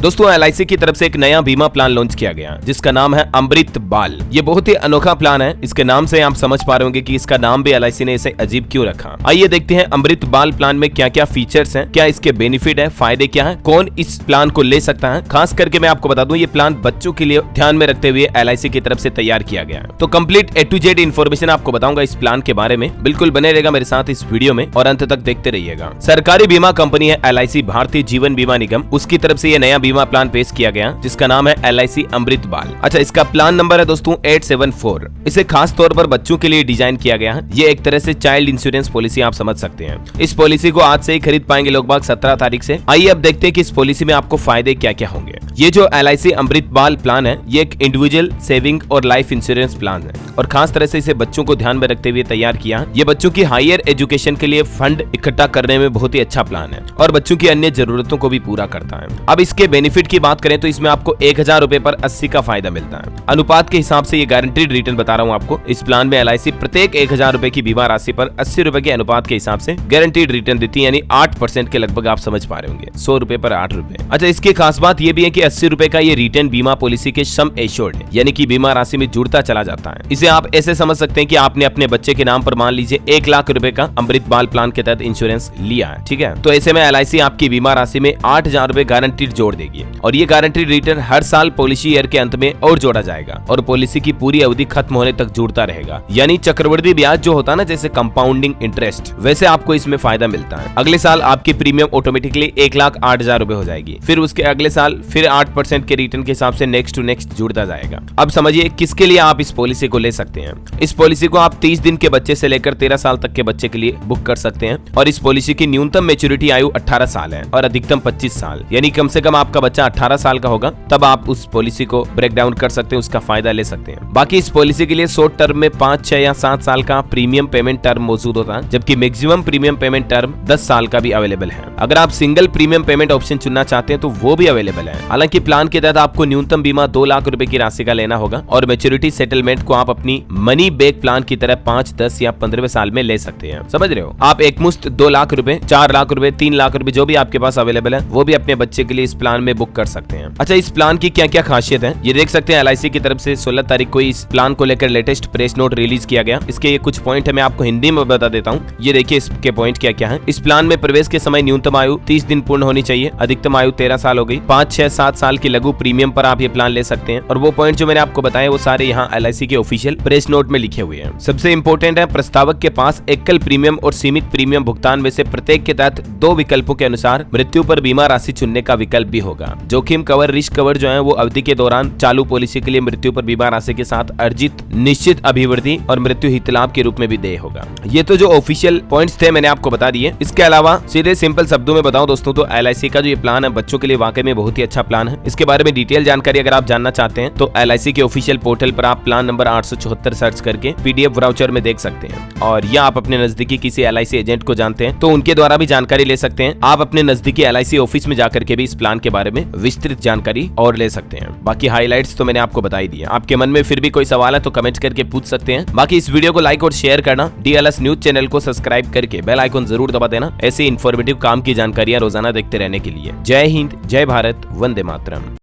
दोस्तों LIC की तरफ से एक नया बीमा प्लान लॉन्च किया गया जिसका नाम है अमृत बाल। ये बहुत ही अनोखा प्लान है। इसके नाम से आप समझ पा रहे होंगे कि इसका नाम भी LIC ने इसे अजीब क्यों रखा। आइए देखते हैं अमृत बाल प्लान में क्या क्या फीचर्स हैं, क्या इसके बेनिफिट है, फायदे क्या है, कौन इस प्लान को ले सकता है। खास करके मैं आपको बता दूं ये प्लान बच्चों के लिए ध्यान में रखते हुए LIC की तरफ से तैयार किया गया है। तो complete A to Z information आपको बताऊंगा इस प्लान के बारे में। बिल्कुल बने रहेगा मेरे साथ इस वीडियो में और अंत तक देखते रहिएगा। सरकारी बीमा कंपनी है LIC भारतीय जीवन बीमा निगम, उसकी तरफ से ये नया बीमा प्लान पेश किया गया जिसका नाम है LIC अमृत बाल। अच्छा, इसका प्लान नंबर है दोस्तों 874। इसे खास तौर पर बच्चों के लिए डिजाइन किया गया है। ये एक तरह से चाइल्ड इंश्योरेंस पॉलिसी आप समझ सकते हैं। इस पॉलिसी को आज से ही खरीद पाएंगे लोग बाग 17 तारीख से। आइए अब देखते हैं कि इस पॉलिसी में आपको फायदे क्या क्या होंगे। ये जो LIC अमृत बाल प्लान है ये एक इंडिविजुअल सेविंग और लाइफ इंश्योरेंस प्लान है और खास तरह से इसे बच्चों को ध्यान में रखते हुए तैयार किया। ये बच्चों की हायर एजुकेशन के लिए फंड इकट्ठा करने में बहुत ही अच्छा प्लान है और बच्चों की अन्य जरूरतों को भी पूरा करता है। अब इसके बेनिफिट की बात करें तो इसमें आपको 1000 रुपए पर 80 का फायदा मिलता है। अनुपात के हिसाब से ये गारंटीड रिटर्न बता रहा हूँ आपको। इस प्लान में LIC प्रत्येक 1000 रुपए की बीमा राशि पर 80 रुपए के अनुपात के हिसाब से गारंटीड रिटर्न देती है, यानी 8% के लगभग। आप समझ पा रहे होंगे 100 रुपए पर 8 रुपए। अच्छा, इसकी खास बात ये भी है कि 80 रुपए का ये रिटर्न बीमा पॉलिसी के सम एश्योर्ड है, यानी कि बीमा राशि में जुड़ता चला जाता है। इसे आप ऐसे समझ सकते हैं कि आपने अपने बच्चे के नाम पर मान लीजिए 1 लाख रुपए का अमृत बाल प्लान के तहत इंश्योरेंस लिया है, ठीक है। तो ऐसे में LIC आपकी बीमा राशि में 8000 रुपए गारंटीड जोड़ देगी और ये गारंटीड रिटर्न हर साल पॉलिसी ईयर के अंत में और जोड़ा जाएगा और पॉलिसी की पूरी अवधि खत्म होने तक जुड़ता रहेगा। यानी चक्रवृद्धि ब्याज जो होता है ना, जैसे कंपाउंडिंग इंटरेस्ट, वैसे आपको इसमें फायदा मिलता है। अगले साल आपकी प्रीमियम ऑटोमेटिकली 1,08,000 रुपए हो जाएगी। फिर उसके अगले साल फिर 8% के रिटर्न के हिसाब से नेक्स्ट टू नेक्स्ट जुड़ता जाएगा। अब समझिए किसके लिए आप इस पॉलिसी को ले सकते हैं। इस पॉलिसी को आप 30 दिन के बच्चे से लेकर 13 साल तक के बच्चे के लिए बुक कर सकते हैं और इस पॉलिसी की न्यूनतम मैच्योरिटी आयु 18 साल है और अधिकतम 25 साल, यानी कम से कम आपका बच्चा 18 साल का होगा तब आप उस पॉलिसी को ब्रेक डाउन कर सकते हैं, उसका फायदा ले सकते हैं। बाकी इस पॉलिसी के लिए शॉर्ट टर्म में 5, 6 या 7 साल का प्रीमियम पेमेंट टर्म मौजूद होता है, जबकि मैक्सिमम प्रीमियम पेमेंट टर्म 10 साल का भी अवेलेबल है। अगर आप सिंगल प्रीमियम पेमेंट ऑप्शन चुनना चाहते हैं तो वो भी अवेलेबल है। हालांकि प्लान के तहत आपको न्यूनतम बीमा 2 लाख रुपए की राशि का लेना होगा और मैच्योरिटी सेटलमेंट को आप अपनी मनी बैक प्लान की तरह 5, 10 या 15वें साल में ले सकते हैं। समझ रहे हो, आप एक मुश्त 2 लाख रुपए, 4 लाख रुपए, 3 लाख रुपए जो भी आपके पास अवेलेबल है वो भी अपने बच्चे के लिए इस प्लान में बुक कर सकते हैं। अच्छा, इस प्लान की क्या क्या खासियत है ये देख सकते हैं। LIC की तरफ से 16 तारीख को इस प्लान को लेकर लेटेस्ट प्रेस नोट रिलीज किया गया। इसके ये कुछ पॉइंट है, मैं आपको हिंदी में बता देता हूँ। ये देखिए इसके पॉइंट क्या क्या है। इस प्लान में प्रवेश के समय न्यूनतम आयु 30 दिन पूर्ण होनी चाहिए, अधिकतम आयु 13 साल हो गई। 5, 6, 7 साल की लघु प्रीमियम पर आप ये प्लान ले सकते हैं और वो पॉइंट जो मैंने आपको बताया वो सारे यहाँ LIC के ऑफिशियल प्रेस नोट में लिखे हुए हैं। सबसे इंपॉर्टेंट है, प्रस्तावक के पास एकल प्रीमियम और सीमित प्रीमियम भुगतान में से प्रत्येक के तहत 2 विकल्पों के अनुसार मृत्यु पर बीमा राशि चुनने का विकल्प भी होगा। जोखिम कवर, रिस्क कवर जो है वो अवधि के दौरान चालू पॉलिसी के लिए मृत्यु पर बीमा राशि के साथ अर्जित निश्चित अभिवृद्धि और मृत्यु हित लाभ के रूप में भी देय होगा। ये तो जो ऑफिशियल पॉइंट्स थे मैंने आपको बता दिए। इसके अलावा सीधे सिंपल शब्दों में बताऊं दोस्तों तो LIC का जो ये प्लान है बच्चों के लिए वाकई में बहुत ही अच्छा प्लान है। इसके बारे में डिटेल जानकारी अगर आप जानना चाहते हैं तो LIC के ऑफिशियल पोर्टल पर आप प्लान नंबर 874 सर्च करके PDF ब्राउचर में देख सकते हैं और या आप अपने नजदीकी किसी LIC एजेंट को जानते हैं तो उनके द्वारा भी जानकारी ले सकते हैं। आप अपने नजदीकी LIC ऑफिस में जाकर के भी इस प्लान के बारे में विस्तृत जानकारी और ले सकते हैं। बाकी हाइलाइट्स तो मैंने आपको बता ही दिया। आपके मन में फिर भी कोई सवाल है तो कमेंट करके पूछ सकते हैं। बाकी इस वीडियो को लाइक और शेयर करना, DLS न्यूज चैनल को सब्सक्राइब करके बेल आइकन जरूर दबा देना ऐसे इन्फॉर्मेटिव काम की जानकारियां रोजाना देखते रहने के लिए। जय हिंद, जय भारत, वंदे मातरम।